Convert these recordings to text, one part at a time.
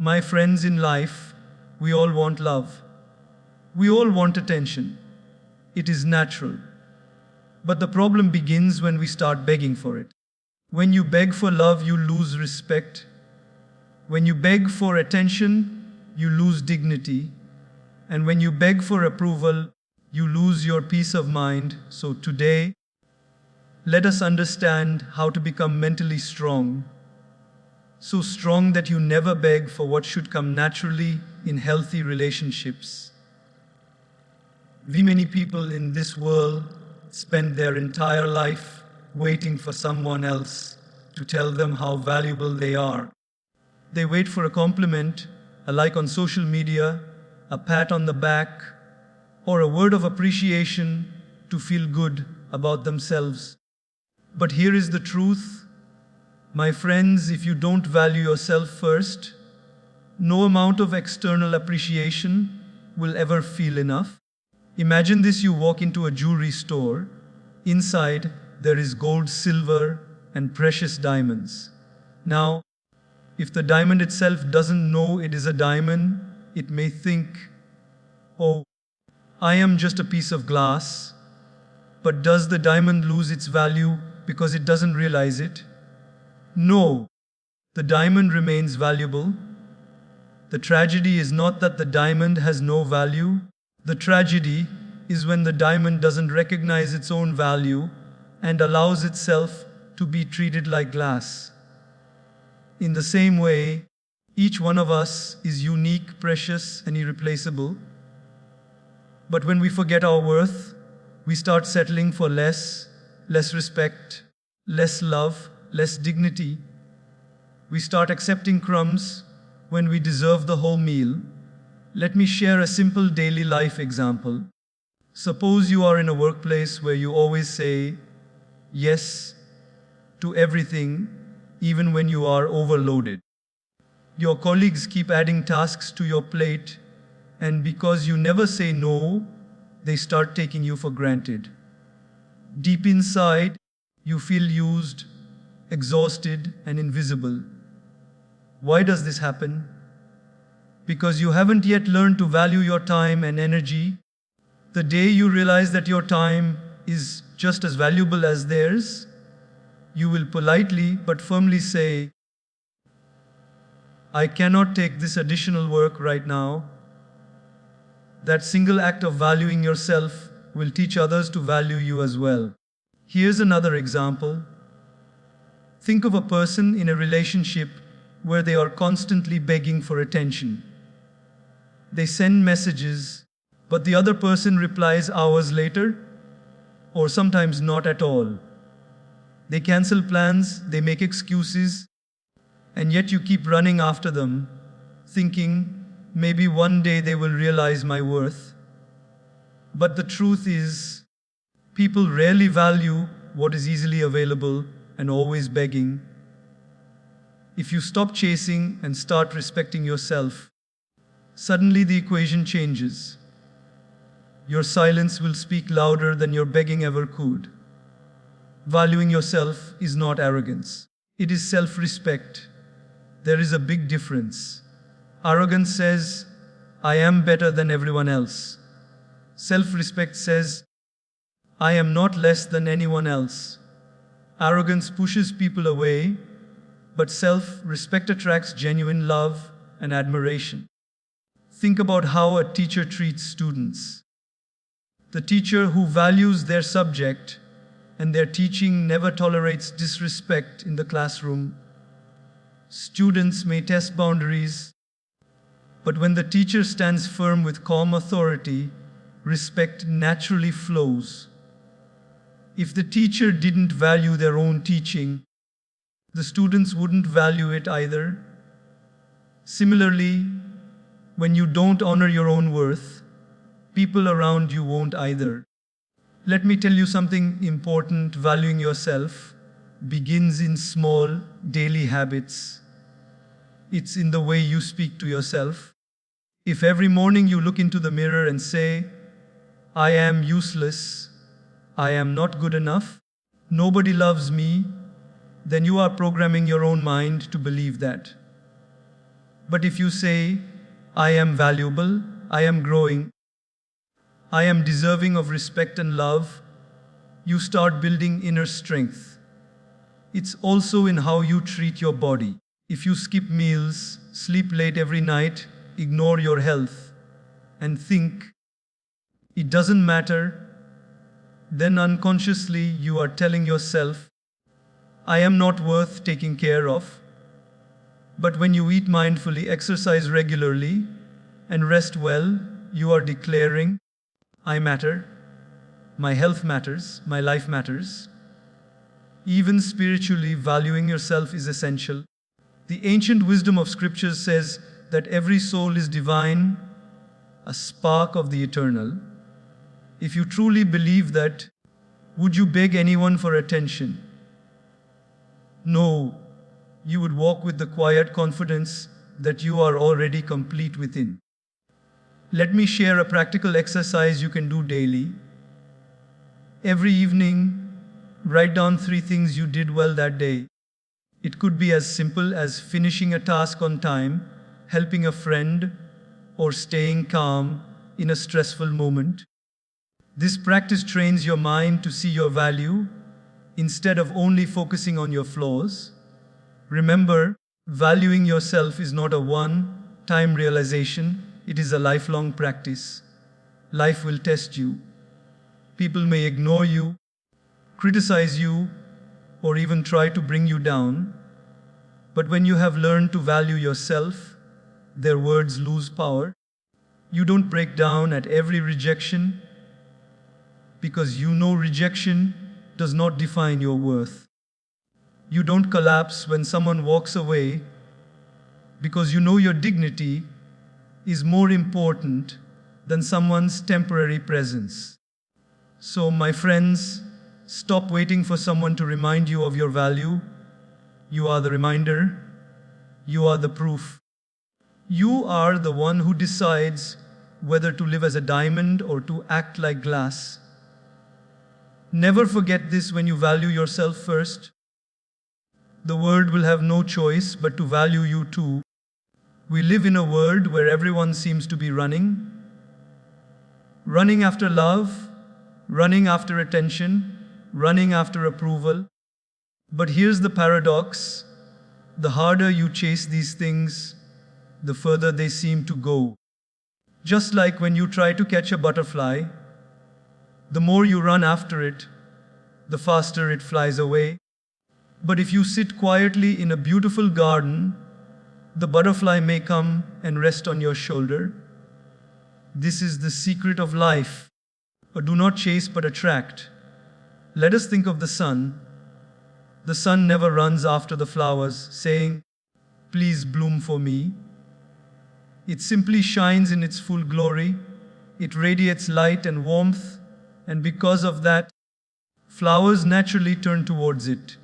My friends, in life, we all want love. We all want attention. It is natural. But the problem begins when we start begging for it. When you beg for love, you lose respect. When you beg for attention, you lose dignity. And when you beg for approval, you lose your peace of mind. So today, let us understand how to become mentally strong. So strong that you never beg for what should come naturally in healthy relationships. Many people in this world spend their entire life waiting for someone else to tell them how valuable they are. They wait for a compliment, a like on social media, a pat on the back, or a word of appreciation to feel good about themselves. But here is the truth. My friends, if you don't value yourself first, no amount of external appreciation will ever feel enough. Imagine this: you walk into a jewelry store. Inside, there is gold, silver, and precious diamonds. Now, if the diamond itself doesn't know it is a diamond, it may think, "Oh, I am just a piece of glass." But does the diamond lose its value because it doesn't realize it? No, the diamond remains valuable. The tragedy is not that the diamond has no value. The tragedy is when the diamond doesn't recognize its own value and allows itself to be treated like glass. In the same way, each one of us is unique, precious, and irreplaceable. But when we forget our worth, we start settling for less respect, less love, less dignity. We start accepting crumbs when we deserve the whole meal. Let me share a simple daily life example. Suppose you are in a workplace where you always say yes to everything, even when you are overloaded. Your colleagues keep adding tasks to your plate, and because you never say no, they start taking you for granted. Deep inside, you feel used, exhausted, and invisible. Why does this happen? Because you haven't yet learned to value your time and energy. The day you realize that your time is just as valuable as theirs, you will politely but firmly say, "I cannot take this additional work right now." That single act of valuing yourself will teach others to value you as well. Here's another example. Think of a person in a relationship where they are constantly begging for attention. They send messages, but the other person replies hours later, or sometimes not at all. They cancel plans, they make excuses, and yet you keep running after them, thinking, maybe one day they will realize my worth. But the truth is, people rarely value what is easily available and always begging. If you stop chasing and start respecting yourself, suddenly the equation changes. Your silence will speak louder than your begging ever could. Valuing yourself is not arrogance. It is self-respect. There is a big difference. Arrogance says, "I am better than everyone else." Self-respect says, "I am not less than anyone else." Arrogance pushes people away, but self-respect attracts genuine love and admiration. Think about how a teacher treats students. The teacher who values their subject and their teaching never tolerates disrespect in the classroom. Students may test boundaries, but when the teacher stands firm with calm authority, respect naturally flows. If the teacher didn't value their own teaching, the students wouldn't value it either. Similarly, when you don't honor your own worth, people around you won't either. Let me tell you something important. Valuing yourself begins in small, daily habits. It's in the way you speak to yourself. If every morning you look into the mirror and say, "I am useless, I am not good enough, nobody loves me," then you are programming your own mind to believe that. But if you say, I am valuable, I am growing, I am deserving of respect and love, you start building inner strength. It's also in how you treat your body. If you skip meals, sleep late every night, ignore your health, and think it doesn't matter, then unconsciously you are telling yourself, I am not worth taking care of. But when you eat mindfully, exercise regularly, and rest well, you are declaring, I matter, my health matters, my life matters. Even spiritually, valuing yourself is essential. The ancient wisdom of scriptures says that every soul is divine, a spark of the eternal. If you truly believe that, would you beg anyone for attention? No, you would walk with the quiet confidence that you are already complete within. Let me share a practical exercise you can do daily. Every evening, write down 3 things you did well that day. It could be as simple as finishing a task on time, helping a friend, or staying calm in a stressful moment. This practice trains your mind to see your value instead of only focusing on your flaws. Remember, valuing yourself is not a one-time realization, it is a lifelong practice. Life will test you. People may ignore you, criticize you, or even try to bring you down. But when you have learned to value yourself, their words lose power. You don't break down at every rejection because you know rejection does not define your worth. You don't collapse when someone walks away because you know your dignity is more important than someone's temporary presence. So, my friends, stop waiting for someone to remind you of your value. You are the reminder. You are the proof. You are the one who decides whether to live as a diamond or to act like glass. Never forget this when you value yourself first. The world will have no choice but to value you too. We live in a world where everyone seems to be running after love, running after attention, running after approval. But here's the paradox. The harder you chase these things, the further they seem to go. Just like when you try to catch a butterfly, the more you run after it, the faster it flies away. But if you sit quietly in a beautiful garden, the butterfly may come and rest on your shoulder. This is the secret of life. Do not chase but attract. Let us think of the sun. The sun never runs after the flowers, saying, please bloom for me. It simply shines in its full glory. It radiates light and warmth, and because of that, flowers naturally turn towards it.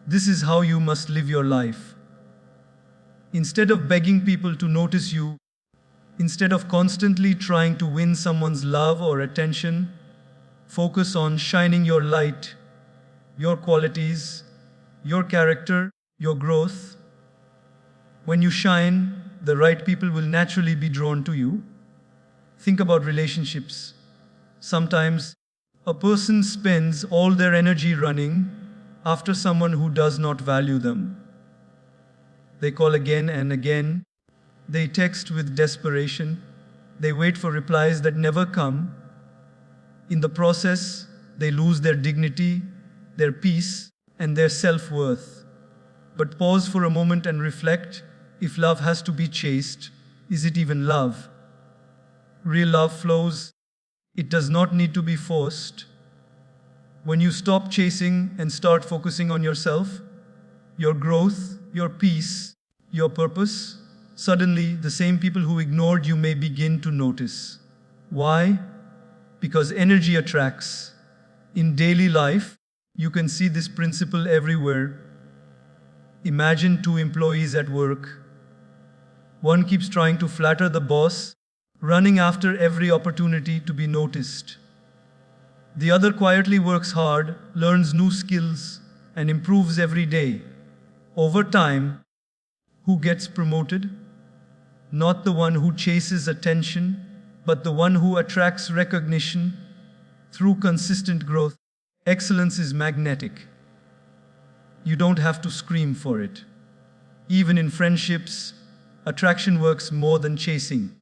This is how you must live your life. Instead of begging people to notice you, instead of constantly trying to win someone's love or attention, focus on shining your light, your qualities, your character, your growth. When you shine, the right people will naturally be drawn to you. Think about relationships. Sometimes a person spends all their energy running after someone who does not value them. They call again and again. They text with desperation. They wait for replies that never come. In the process, they lose their dignity, their peace, and their self-worth. But pause for a moment and reflect. If love has to be chased, is it even love? Real love flows. It does not need to be forced. When you stop chasing and start focusing on yourself, your growth, your peace, your purpose, suddenly the same people who ignored you may begin to notice. Why? Because energy attracts. In daily life, you can see this principle everywhere. Imagine 2 employees at work. One keeps trying to flatter the boss, running after every opportunity to be noticed. The other quietly works hard, learns new skills, and improves every day. Over time, who gets promoted? not the one who chases attention, but the one who attracts recognition through consistent growth. Excellence is magnetic. You don't have to scream for it. Even in friendships, attraction works more than chasing.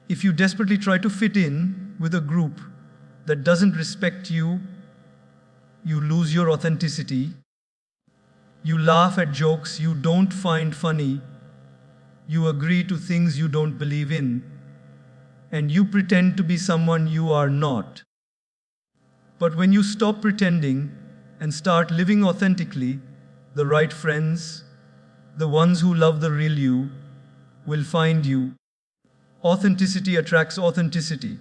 If you desperately try to fit in with a group that doesn't respect you, you lose your authenticity. You laugh at jokes you don't find funny. You agree to things you don't believe in. And you pretend to be someone you are not. But when you stop pretending and start living authentically, the right friends, the ones who love the real you, will find you. Authenticity attracts authenticity.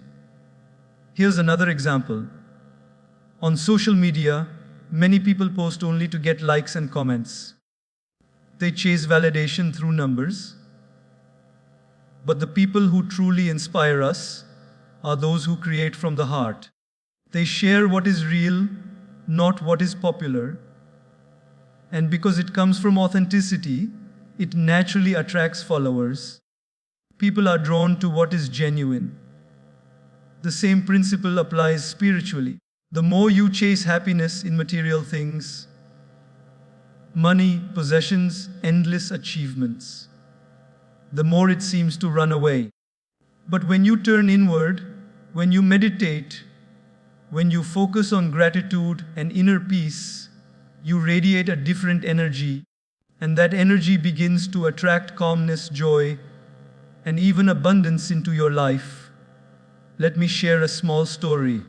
Here's another example. On social media, many people post only to get likes and comments. They chase validation through numbers. But the people who truly inspire us are those who create from the heart. They share what is real, not what is popular. And because it comes from authenticity, it naturally attracts followers. People are drawn to what is genuine. The same principle applies spiritually. The more you chase happiness in material things, money, possessions, endless achievements, the more it seems to run away. But when you turn inward, when you meditate, when you focus on gratitude and inner peace, you radiate a different energy, and that energy begins to attract calmness, joy, and even abundance into your life. Let me share a small story.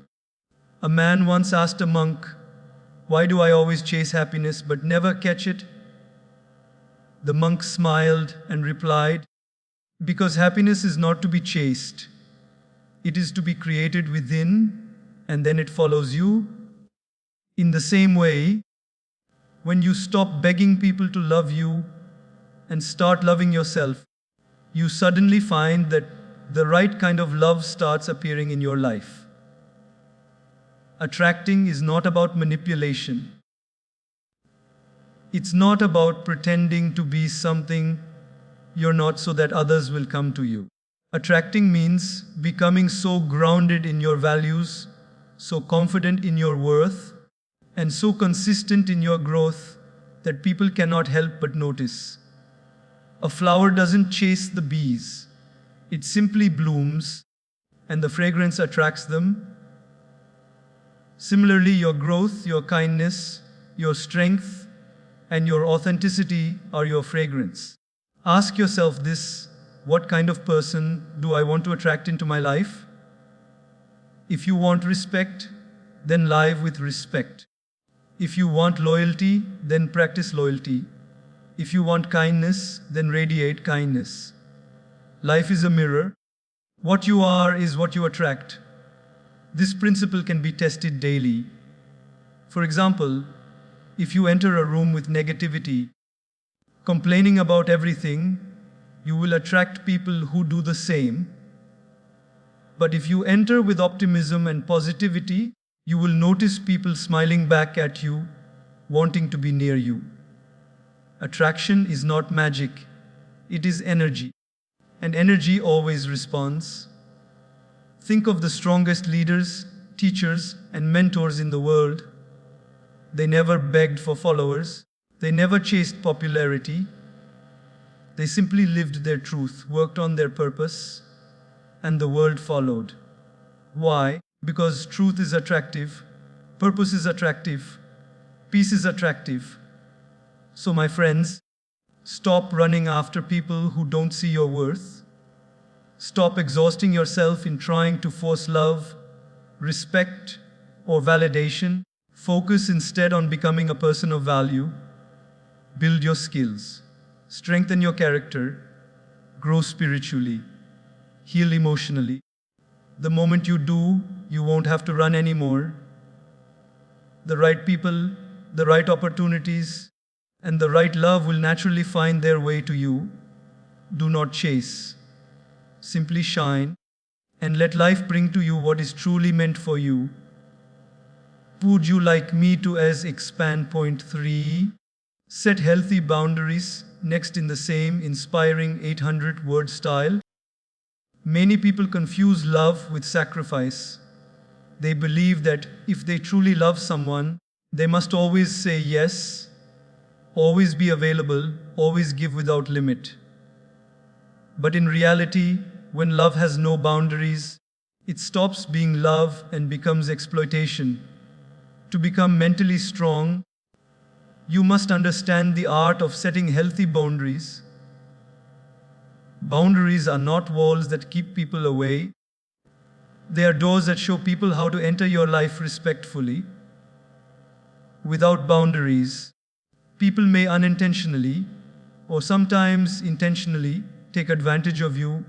A man once asked a monk, "Why do I always chase happiness but never catch it?" The monk smiled and replied, "Because happiness is not to be chased. It is to be created within, and then it follows you." In the same way, when you stop begging people to love you and start loving yourself, you suddenly find that the right kind of love starts appearing in your life. Attracting is not about manipulation. It's not about pretending to be something you're not so that others will come to you. Attracting means becoming so grounded in your values, so confident in your worth, and so consistent in your growth that people cannot help but notice. A flower doesn't chase the bees. It simply blooms, and the fragrance attracts them. Similarly, your growth, your kindness, your strength, and your authenticity are your fragrance. Ask yourself this: what kind of person do I want to attract into my life? If you want respect, then live with respect. If you want loyalty, then practice loyalty. If you want kindness, then radiate kindness. Life is a mirror. What you are is what you attract. This principle can be tested daily. For example, if you enter a room with negativity, complaining about everything, you will attract people who do the same. But if you enter with optimism and positivity, you will notice people smiling back at you, wanting to be near you. Attraction is not magic, it is energy. And energy always responds. Think of the strongest leaders, teachers, and mentors in the world. They never begged for followers. They never chased popularity. They simply lived their truth, worked on their purpose, and the world followed. Why? Because truth is attractive, purpose is attractive, peace is attractive. So my friends, stop running after people who don't see your worth. Stop exhausting yourself in trying to force love, respect, or validation. Focus instead on becoming a person of value. Build your skills, strengthen your character, grow spiritually, heal emotionally. The moment you do, you won't have to run anymore. The right people, the right opportunities, and the right love will naturally find their way to you. Do not chase. Simply shine, and let life bring to you what is truly meant for you. Would you like me to expand point 3? Set healthy boundaries. Next, in the same inspiring 800-word style, many people confuse love with sacrifice. They believe that if they truly love someone, they must always say yes, always be available, always give without limit. But in reality, when love has no boundaries, it stops being love and becomes exploitation. To become mentally strong, you must understand the art of setting healthy boundaries. Boundaries are not walls that keep people away. They are doors that show people how to enter your life respectfully. Without boundaries, people may unintentionally, or sometimes intentionally, take advantage of you.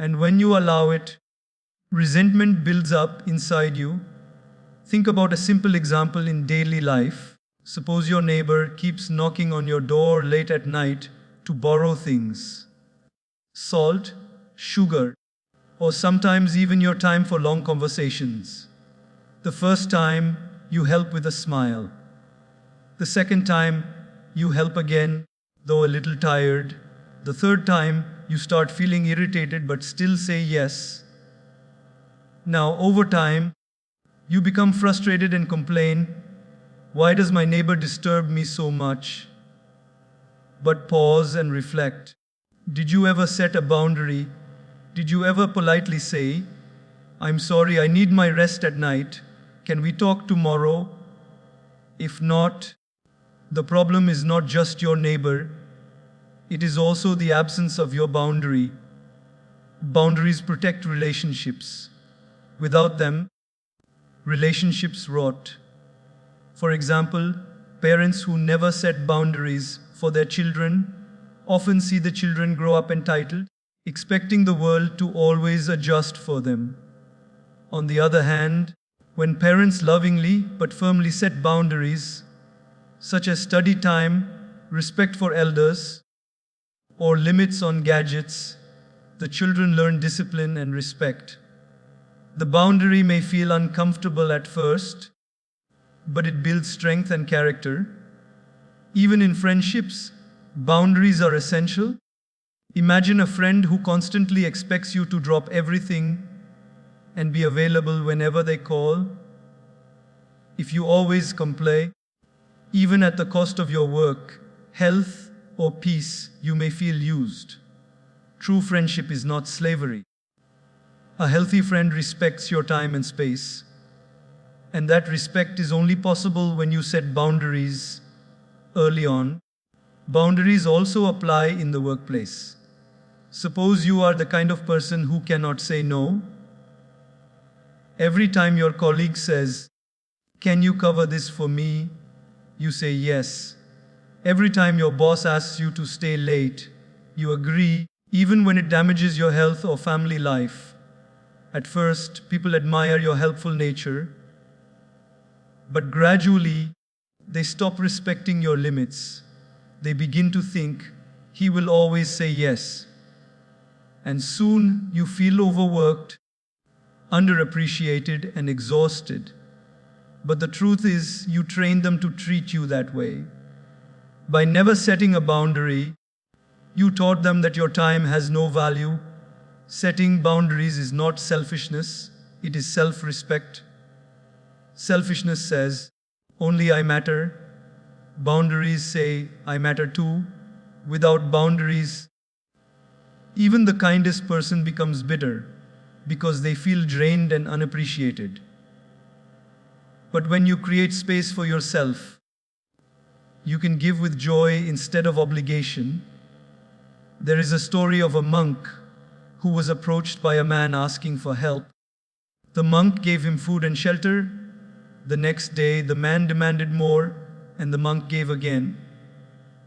And when you allow it, resentment builds up inside you. Think about a simple example in daily life. Suppose your neighbor keeps knocking on your door late at night to borrow things. Salt, sugar, or sometimes even your time for long conversations. The first time, you help with a smile. The second time, you help again, though a little tired. The third time, you start feeling irritated but still say yes. Now, over time, you become frustrated and complain, "Why does my neighbor disturb me so much?" But pause and reflect. Did you ever set a boundary? Did you ever politely say, "I'm sorry, I need my rest at night. Can we talk tomorrow?" If not, the problem is not just your neighbor. It is also the absence of your boundary. Boundaries protect relationships. Without them, relationships rot. For example, parents who never set boundaries for their children often see the children grow up entitled, expecting the world to always adjust for them. On the other hand, when parents lovingly but firmly set boundaries, such as study time, respect for elders, or limits on gadgets, the children learn discipline and respect. The boundary may feel uncomfortable at first, but it builds strength and character. Even in friendships, boundaries are essential. Imagine a friend who constantly expects you to drop everything and be available whenever they call. If you always comply, even at the cost of your work, health, or peace, you may feel used. True friendship is not slavery. A healthy friend respects your time and space. And that respect is only possible when you set boundaries early on. Boundaries also apply in the workplace. Suppose you are the kind of person who cannot say no. Every time your colleague says, "Can you cover this for me?" you say yes. Every time your boss asks you to stay late, you agree, even when it damages your health or family life. At first, people admire your helpful nature, but gradually, they stop respecting your limits. They begin to think, "He will always say yes." And soon you feel overworked, underappreciated, and exhausted. But the truth is, you train them to treat you that way. By never setting a boundary, you taught them that your time has no value. Setting boundaries is not selfishness, it is self-respect. Selfishness says, "Only I matter." Boundaries say, "I matter too." Without boundaries, even the kindest person becomes bitter because they feel drained and unappreciated. But when you create space for yourself, you can give with joy instead of obligation. There is a story of a monk who was approached by a man asking for help. The monk gave him food and shelter. The next day, the man demanded more, and the monk gave again.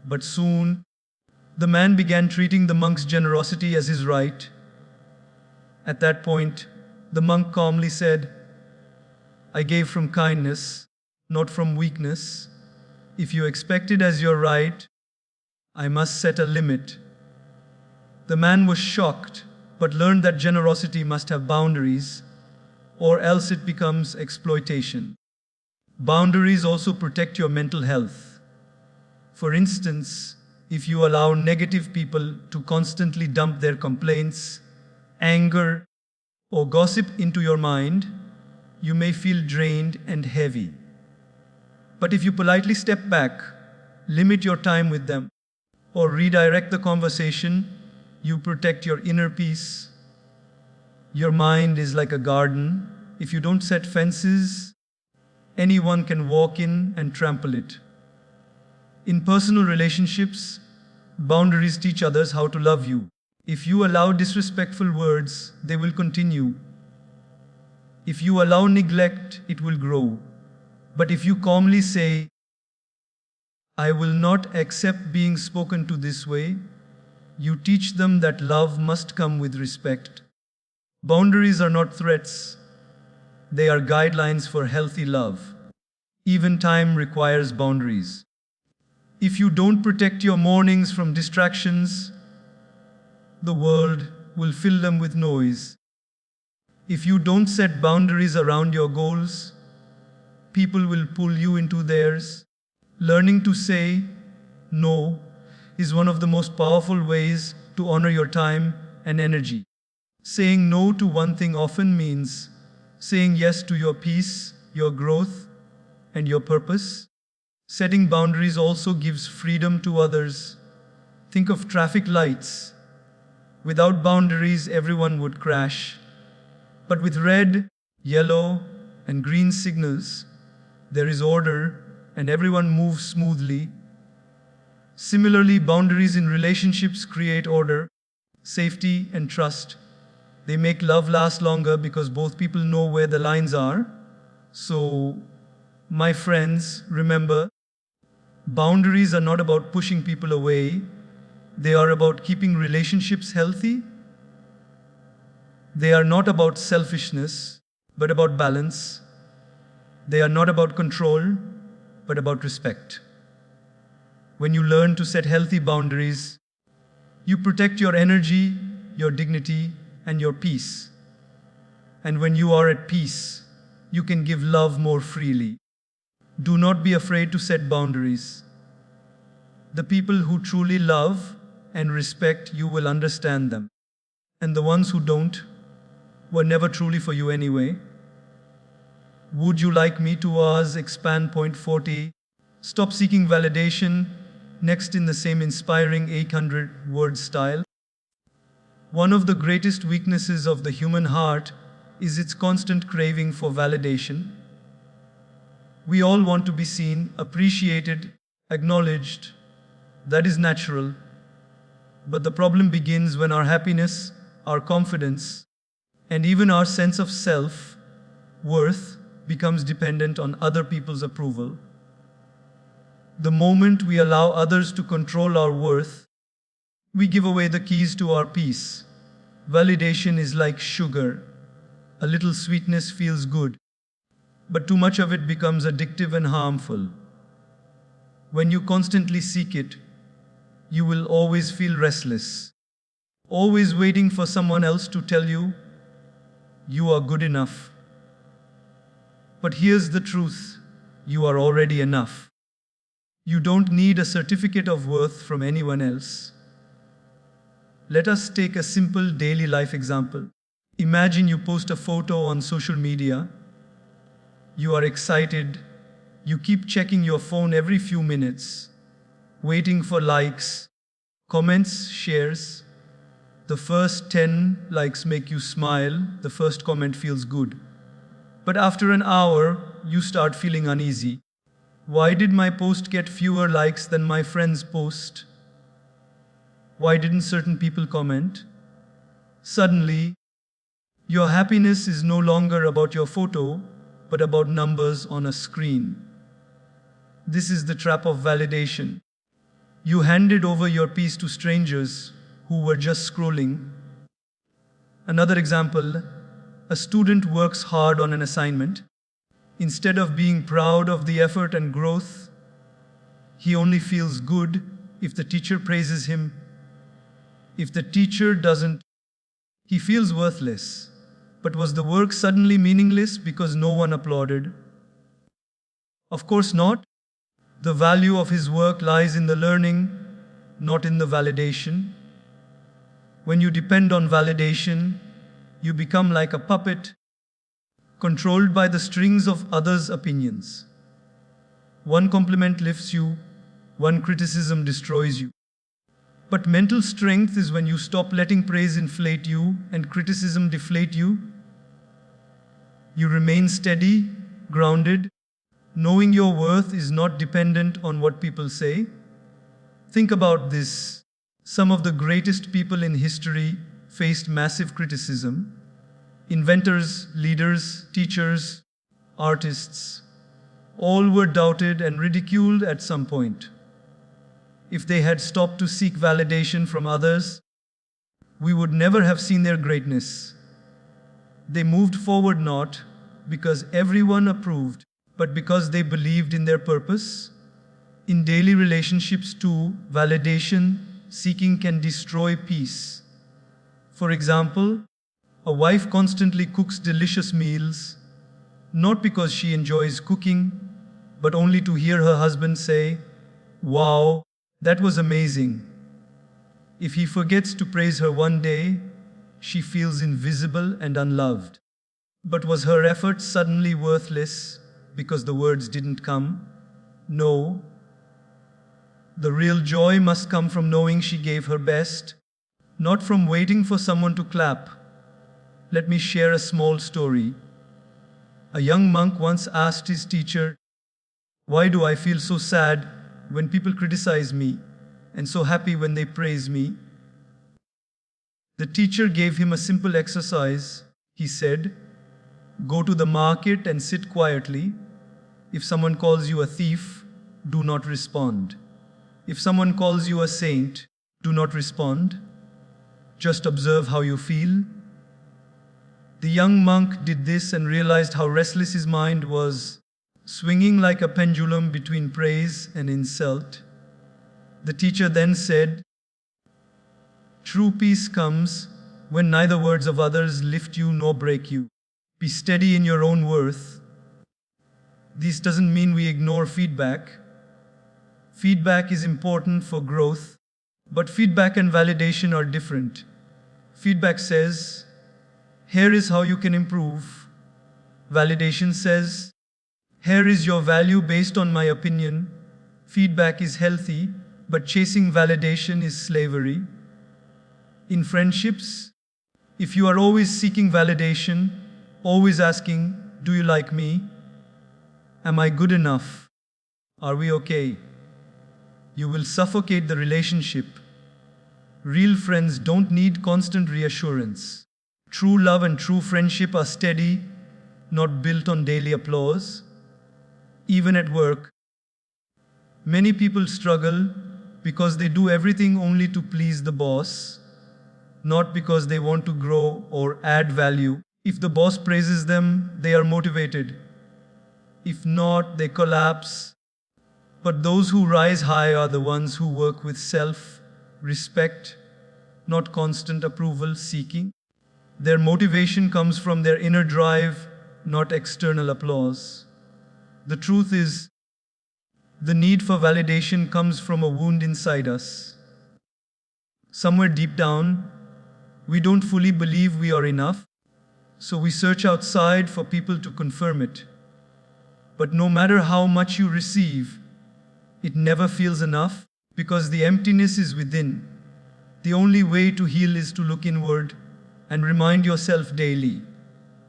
But soon, the man began treating the monk's generosity as his right. At that point, the monk calmly said, "I gave from kindness, not from weakness. If you expect it as your right, I must set a limit." The man was shocked, but learned that generosity must have boundaries, or else it becomes exploitation. Boundaries also protect your mental health. For instance, if you allow negative people to constantly dump their complaints, anger, or gossip into your mind, you may feel drained and heavy. But if you politely step back, limit your time with them, or redirect the conversation, you protect your inner peace. Your mind is like a garden. If you don't set fences, anyone can walk in and trample it. In personal relationships, boundaries teach others how to love you. If you allow disrespectful words, they will continue. If you allow neglect, it will grow. But if you calmly say, I will not accept being spoken to this way, you teach them that love must come with respect. Boundaries are not threats, they are guidelines for healthy love. Even time requires boundaries. If you don't protect your mornings from distractions, the world will fill them with noise. If you don't set boundaries around your goals, people will pull you into theirs. Learning to say no is one of the most powerful ways to honor your time and energy. Saying no to one thing often means saying yes to your peace, your growth, and your purpose. Setting boundaries also gives freedom to others. Think of traffic lights. Without boundaries, everyone would crash. But with red, yellow, and green signals, there is order and everyone moves smoothly. Similarly, boundaries in relationships create order, safety, and trust. They make love last longer because both people know where the lines are. So, my friends, remember, boundaries are not about pushing people away. They are about keeping relationships healthy. They are not about selfishness, but about balance. They are not about control, but about respect. When you learn to set healthy boundaries, you protect your energy, your dignity, and your peace. And when you are at peace, you can give love more freely. Do not be afraid to set boundaries. The people who truly love and respect you will understand them. And the ones who don't were never truly for you anyway. Would you like me to expand point 40? Stop seeking validation. Next in the same inspiring 800-word style. One of the greatest weaknesses of the human heart is its constant craving for validation. We all want to be seen, appreciated, acknowledged. That is natural. But the problem begins when our happiness, our confidence, and even our sense of self-worth becomes dependent on other people's approval. The moment we allow others to control our worth, we give away the keys to our peace. Validation is like sugar. A little sweetness feels good, but too much of it becomes addictive and harmful. When you constantly seek it, you will always feel restless, always waiting for someone else to tell you, you are good enough. But here's the truth, you are already enough. You don't need a certificate of worth from anyone else. Let us take a simple daily life example. Imagine you post a photo on social media. You are excited. You keep checking your phone every few minutes, waiting for likes, comments, shares. The first 10 likes make you smile. The first comment feels good. But after an hour, you start feeling uneasy. Why did my post get fewer likes than my friend's post? Why didn't certain people comment? Suddenly, your happiness is no longer about your photo, but about numbers on a screen. This is the trap of validation. You handed over your peace to strangers who were just scrolling. Another example, a student works hard on an assignment. Instead of being proud of the effort and growth, he only feels good if the teacher praises him. If the teacher doesn't, he feels worthless. But was the work suddenly meaningless because no one applauded? Of course not. The value of his work lies in the learning, not in the validation. When you depend on validation, you become like a puppet, controlled by the strings of others' opinions. One compliment lifts you, one criticism destroys you. But mental strength is when you stop letting praise inflate you and criticism deflate you. You remain steady, grounded, knowing your worth is not dependent on what people say. Think about this. Some of the greatest people in history faced massive criticism. Inventors, leaders, teachers, artists, all were doubted and ridiculed at some point. If they had stopped to seek validation from others, we would never have seen their greatness. They moved forward not because everyone approved, but because they believed in their purpose. In daily relationships too, validation seeking can destroy peace. For example, a wife constantly cooks delicious meals, not because she enjoys cooking, but only to hear her husband say, "Wow, that was amazing." If he forgets to praise her one day, she feels invisible and unloved. But was her effort suddenly worthless because the words didn't come? No. The real joy must come from knowing she gave her best, not from waiting for someone to clap. Let me share a small story. A young monk once asked his teacher, "Why do I feel so sad when people criticize me and so happy when they praise me?" The teacher gave him a simple exercise. He said, "Go to the market and sit quietly. If someone calls you a thief, do not respond. If someone calls you a saint, do not respond. Just observe how you feel." The young monk did this and realized how restless his mind was, swinging like a pendulum between praise and insult. The teacher then said, "True peace comes when neither words of others lift you nor break you. Be steady in your own worth." This doesn't mean we ignore feedback. Feedback is important for growth, but feedback and validation are different. Feedback says, "Here is how you can improve." Validation says, "Here is your value based on my opinion." Feedback is healthy, but chasing validation is slavery. In friendships, if you are always seeking validation, always asking, "Do you like me? Am I good enough? Are we okay?" you will suffocate the relationship. Real friends don't need constant reassurance. True love and true friendship are steady, not built on daily applause. Even at work, many people struggle because they do everything only to please the boss, not because they want to grow or add value. If the boss praises them, they are motivated. If not, they collapse. But those who rise high are the ones who work with self-respect, not constant approval seeking. Their motivation comes from their inner drive, not external applause. The truth is, the need for validation comes from a wound inside us. Somewhere deep down, we don't fully believe we are enough, so we search outside for people to confirm it. But no matter how much you receive, it never feels enough because the emptiness is within. The only way to heal is to look inward and remind yourself daily,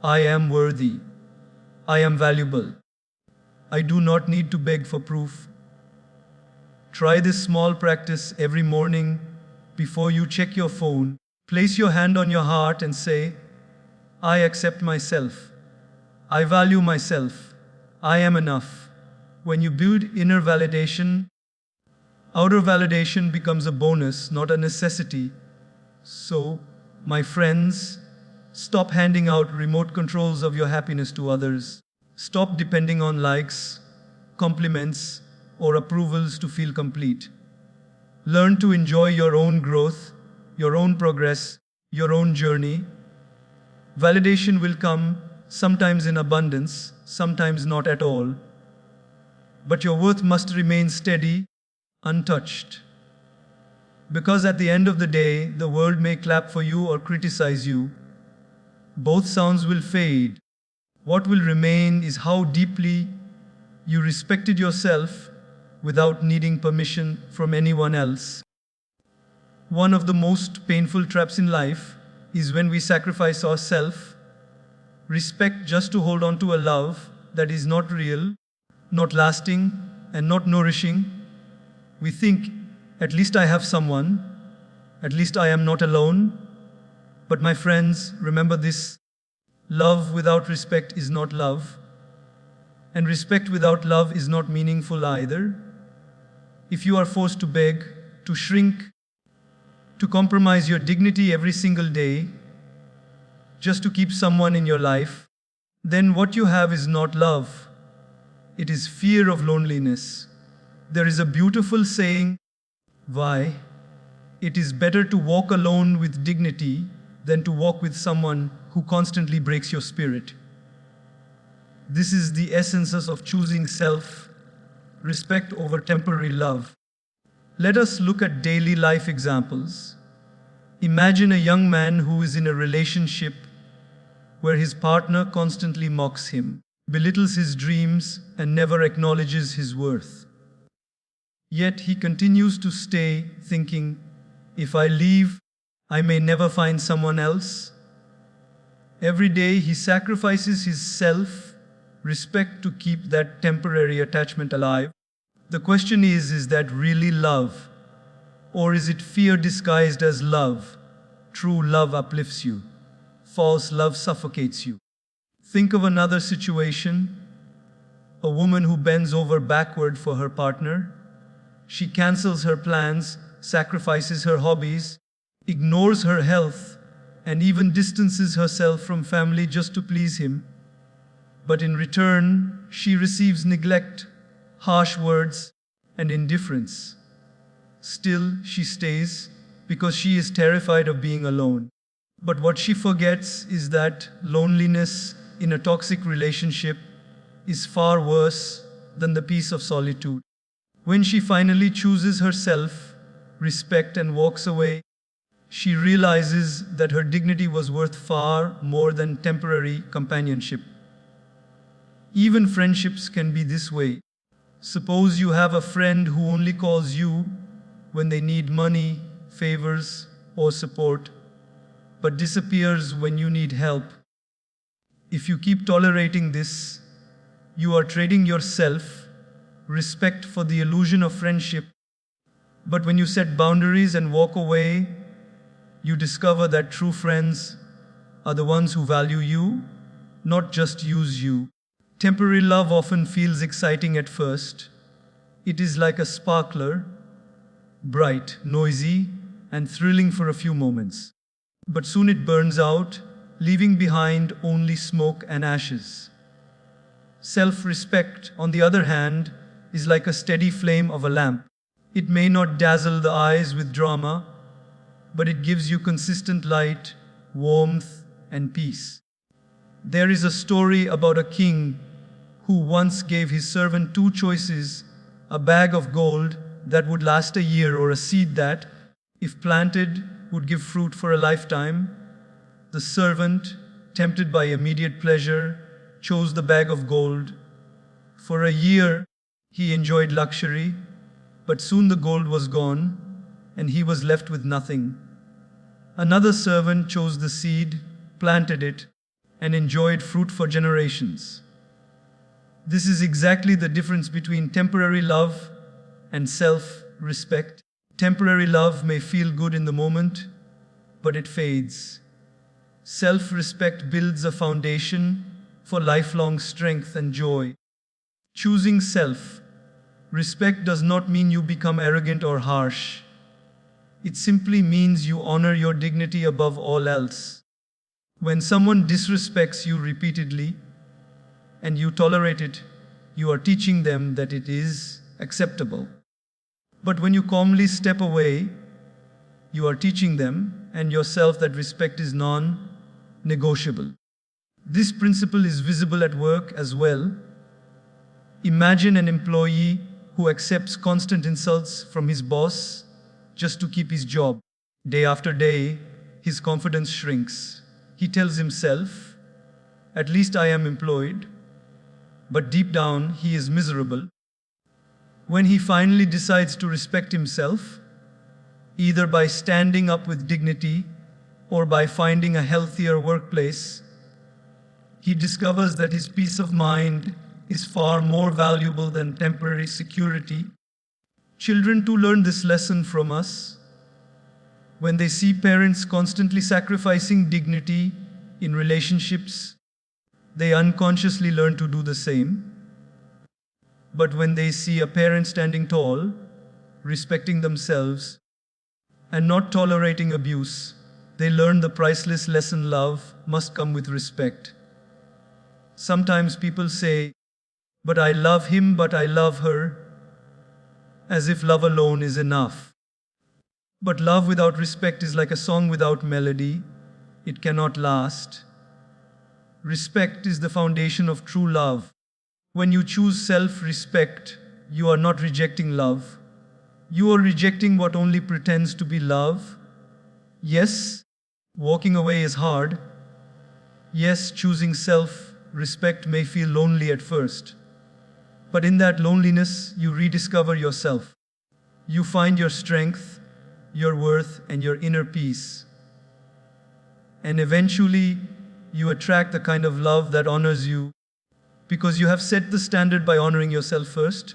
"I am worthy. I am valuable. I do not need to beg for proof." Try this small practice every morning before you check your phone. Place your hand on your heart and say, "I accept myself. I value myself. I am enough." When you build inner validation, outer validation becomes a bonus, not a necessity. So, my friends, stop handing out remote controls of your happiness to others. Stop depending on likes, compliments, or approvals to feel complete. Learn to enjoy your own growth, your own progress, your own journey. Validation will come, sometimes in abundance, sometimes not at all. but your worth must remain steady, untouched. Because at the end of the day, the world may clap for you or criticize you. Both sounds will fade. What will remain is how deeply you respected yourself without needing permission from anyone else. One of the most painful traps in life is when we sacrifice our self-respect just to hold on to a love that is not real, not lasting, and not nourishing. We think, at least I have someone, at least I am not alone. But my friends, remember this: love without respect is not love, and respect without love is not meaningful either. If you are forced to beg, to shrink, to compromise your dignity every single day, just to keep someone in your life, then what you have is not love. It is fear of loneliness. There is a beautiful saying, why? It is better to walk alone with dignity than to walk with someone who constantly breaks your spirit. This is the essence of choosing self-respect over temporary love. Let us look at daily life examples. Imagine a young man who is in a relationship where his partner constantly mocks him, belittles his dreams, and never acknowledges his worth. Yet he continues to stay, thinking, if I leave, I may never find someone else. Every day he sacrifices his self-respect to keep that temporary attachment alive. The question is that really love? Or is it fear disguised as love? True love uplifts you. False love suffocates you. Think of another situation. A woman who bends over backward for her partner. She cancels her plans, sacrifices her hobbies, ignores her health, and even distances herself from family just to please him. But in return, she receives neglect, harsh words, and indifference. Still, she stays because she is terrified of being alone. But what she forgets is that loneliness in a toxic relationship is far worse than the peace of solitude. When she finally chooses herself, respect, and walks away, she realizes that her dignity was worth far more than temporary companionship. Even friendships can be this way. Suppose you have a friend who only calls you when they need money, favors, or support, but disappears when you need help. If you keep tolerating this, you are trading your self-respect for the illusion of friendship. But when you set boundaries and walk away, you discover that true friends are the ones who value you, not just use you. Temporary love often feels exciting at first. It is like a sparkler, bright, noisy, and thrilling for a few moments. But soon it burns out, leaving behind only smoke and ashes. Self-respect, on the other hand, is like a steady flame of a lamp. It may not dazzle the eyes with drama, but it gives you consistent light, warmth, and peace. There is a story about a king who once gave his servant two choices: a bag of gold that would last a year, or a seed that, if planted, would give fruit for a lifetime. The servant, tempted by immediate pleasure, chose the bag of gold. For a year, he enjoyed luxury, but soon the gold was gone, and he was left with nothing. Another servant chose the seed, planted it, and enjoyed fruit for generations. This is exactly the difference between temporary love and self-respect. Temporary love may feel good in the moment, but it fades. Self-respect builds a foundation for lifelong strength and joy. Choosing self-respect does not mean you become arrogant or harsh. It simply means you honor your dignity above all else. When someone disrespects you repeatedly and you tolerate it, you are teaching them that it is acceptable. But when you calmly step away, you are teaching them and yourself that respect is non-negotiable. This principle is visible at work as well. Imagine an employee who accepts constant insults from his boss just to keep his job. Day after day, his confidence shrinks. He tells himself, "At least I am employed," but deep down he is miserable. When he finally decides to respect himself, either by standing up with dignity or by finding a healthier workplace, he discovers that his peace of mind is far more valuable than temporary security. Children too learn this lesson from us. When they see parents constantly sacrificing dignity in relationships, they unconsciously learn to do the same. But when they see a parent standing tall, respecting themselves, and not tolerating abuse, they learn the priceless lesson: love must come with respect. Sometimes people say, "But I love him, but I love her," as if love alone is enough. But love without respect is like a song without melody. It cannot last. Respect is the foundation of true love. When you choose self-respect, you are not rejecting love. You are rejecting what only pretends to be love. Yes, walking away is hard. Yes, choosing self-respect may feel lonely at first. But in that loneliness, you rediscover yourself. You find your strength, your worth, and your inner peace. And eventually, you attract the kind of love that honors you, because you have set the standard by honoring yourself first.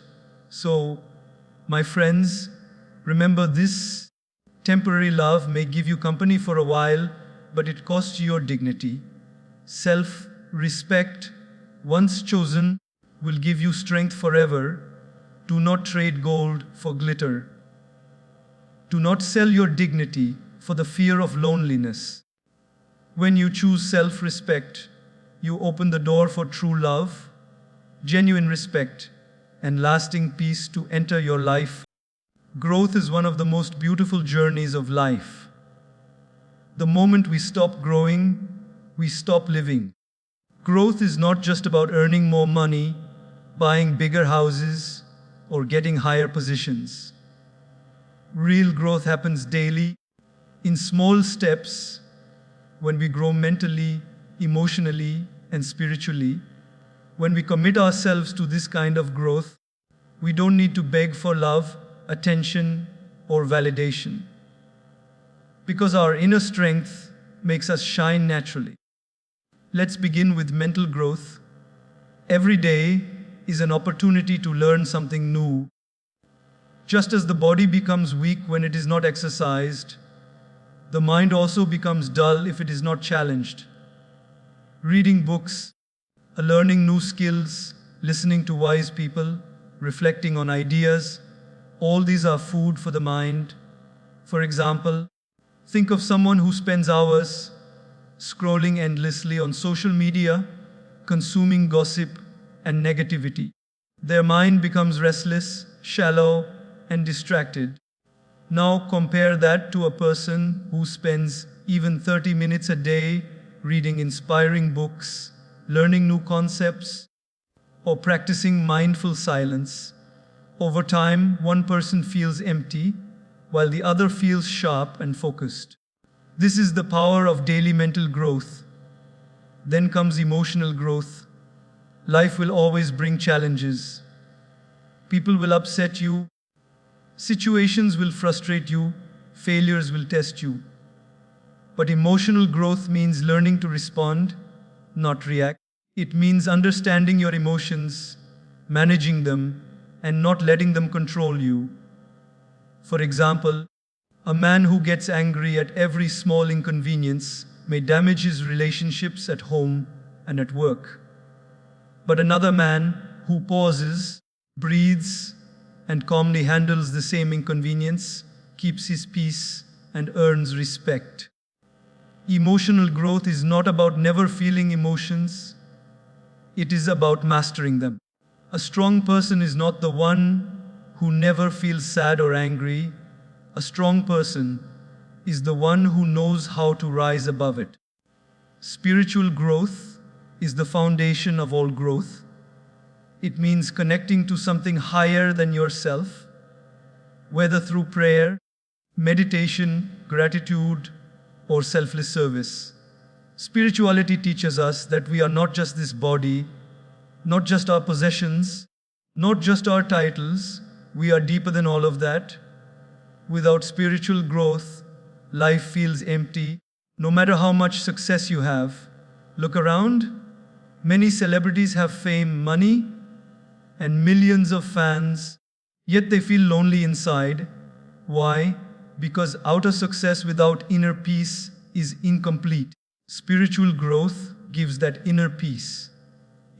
So, my friends, remember this: temporary love may give you company for a while, but it costs you your dignity. Self-respect, once chosen, will give you strength forever. Do not trade gold for glitter. Do not sell your dignity for the fear of loneliness. When you choose self-respect, you open the door for true love, genuine respect, and lasting peace to enter your life. Growth is one of the most beautiful journeys of life. The moment we stop growing, we stop living. Growth is not just about earning more money, buying bigger houses, or getting higher positions. Real growth happens daily, in small steps, when we grow mentally, emotionally, and spiritually. When we commit ourselves to this kind of growth, we don't need to beg for love, attention, or validation, because our inner strength makes us shine naturally. Let's begin with mental growth. Every day is an opportunity to learn something new. Just as the body becomes weak when it is not exercised, the mind also becomes dull if it is not challenged. Reading books, learning new skills, listening to wise people, reflecting on ideas, all these are food for the mind. For example, think of someone who spends hours scrolling endlessly on social media, consuming gossip and negativity. Their mind becomes restless, shallow, and distracted. Now compare that to a person who spends even 30 minutes a day reading inspiring books, learning new concepts, or practicing mindful silence. Over time, one person feels empty, while the other feels sharp and focused. This is the power of daily mental growth. Then comes emotional growth. Life will always bring challenges. People will upset you. Situations will frustrate you. Failures will test you. But emotional growth means learning to respond, not react. It means understanding your emotions, managing them, and not letting them control you. For example, a man who gets angry at every small inconvenience may damage his relationships at home and at work. But another man who pauses, breathes, and calmly handles the same inconvenience keeps his peace and earns respect. Emotional growth is not about never feeling emotions. It is about mastering them. A strong person is not the one who never feels sad or angry. A strong person is the one who knows how to rise above it. Spiritual growth is the foundation of all growth. It means connecting to something higher than yourself, whether through prayer, meditation, gratitude, or selfless service. Spirituality teaches us that we are not just this body, not just our possessions, not just our titles. We are deeper than all of that. Without spiritual growth, life feels empty, no matter how much success you have. Look around. Many celebrities have fame, money, and millions of fans, yet they feel lonely inside. Why? Because outer success without inner peace is incomplete. Spiritual growth gives that inner peace.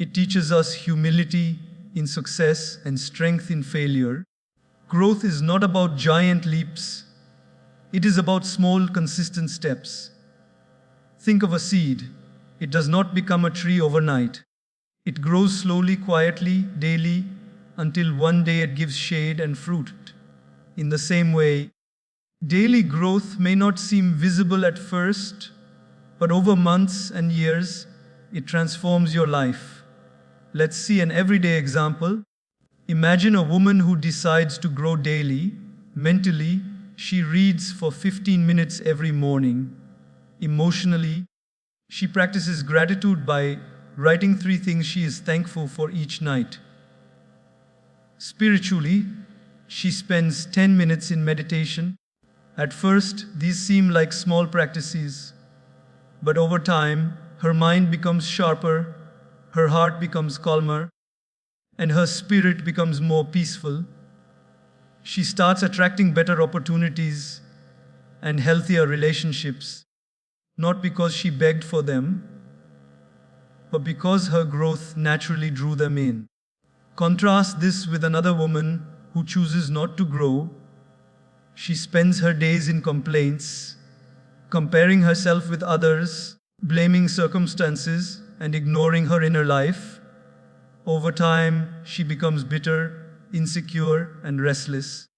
It teaches us humility in success and strength in failure. Growth is not about giant leaps. It is about small, consistent steps. Think of a seed. It does not become a tree overnight. It grows slowly, quietly, daily, until one day it gives shade and fruit. In the same way, daily growth may not seem visible at first, but over months and years, it transforms your life. Let's see an everyday example. Imagine a woman who decides to grow daily. Mentally, she reads for 15 minutes every morning. Emotionally, she practices gratitude by writing 3 things she is thankful for each night. Spiritually, she spends 10 minutes in meditation. At first, these seem like small practices, but over time, her mind becomes sharper, her heart becomes calmer, and her spirit becomes more peaceful. She starts attracting better opportunities and healthier relationships, not because she begged for them, but because her growth naturally drew them in. Contrast this with another woman who chooses not to grow. She spends her days in complaints, comparing herself with others, blaming circumstances, and ignoring her inner life. Over time, she becomes bitter, insecure, and restless.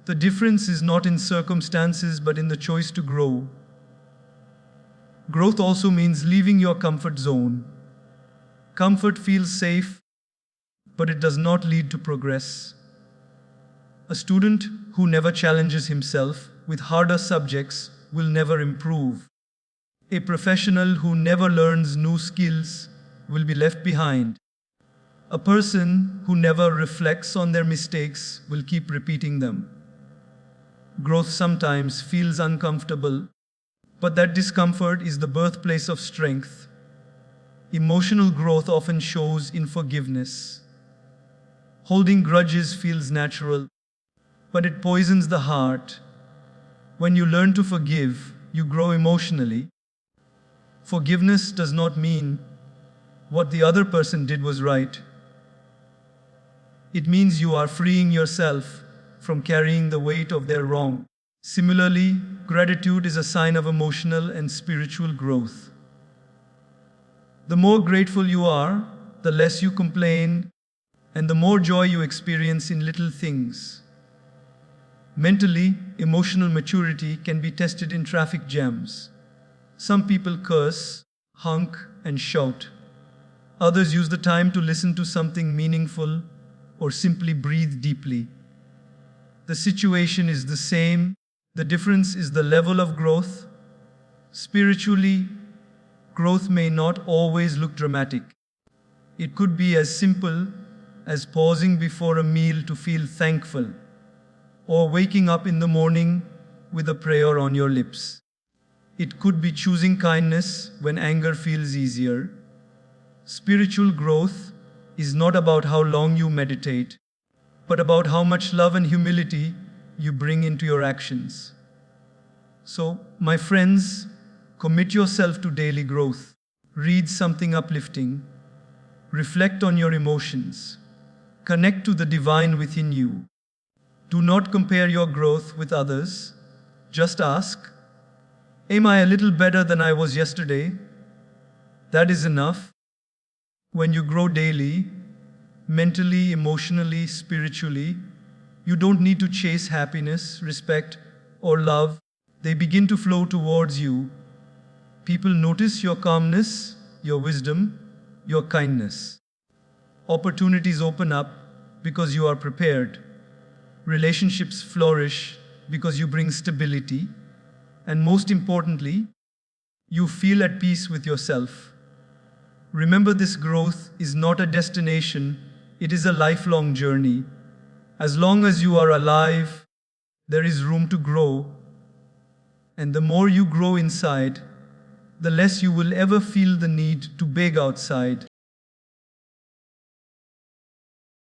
The difference is not in circumstances but in the choice to grow. Growth also means leaving your comfort zone. Comfort feels safe, but it does not lead to progress. A student who never challenges himself with harder subjects will never improve. A professional who never learns new skills will be left behind. A person who never reflects on their mistakes will keep repeating them. Growth sometimes feels uncomfortable, but that discomfort is the birthplace of strength. Emotional growth often shows in forgiveness. Holding grudges feels natural, but it poisons the heart. When you learn to forgive, you grow emotionally. Forgiveness does not mean what the other person did was right. It means you are freeing yourself from carrying the weight of their wrong. Similarly, gratitude is a sign of emotional and spiritual growth. The more grateful you are, the less you complain, and the more joy you experience in little things. Mentally, emotional maturity can be tested in traffic jams. Some people curse, honk, and shout. Others use the time to listen to something meaningful or simply breathe deeply. The situation is the same. The difference is the level of growth. Spiritually, growth may not always look dramatic. It could be as simple as pausing before a meal to feel thankful, or waking up in the morning with a prayer on your lips. It could be choosing kindness when anger feels easier. Spiritual growth is not about how long you meditate, but about how much love and humility you bring into your actions. So, my friends, commit yourself to daily growth. Read something uplifting. Reflect on your emotions. Connect to the divine within you. Do not compare your growth with others. Just ask, am I a little better than I was yesterday? That is enough. When you grow daily, mentally, emotionally, spiritually, you don't need to chase happiness, respect, or love. They begin to flow towards you. People notice your calmness, your wisdom, your kindness. Opportunities open up because you are prepared. Relationships flourish because you bring stability. And most importantly, you feel at peace with yourself. Remember, this growth is not a destination, it is a lifelong journey. As long as you are alive, there is room to grow. And the more you grow inside, the less you will ever feel the need to beg outside.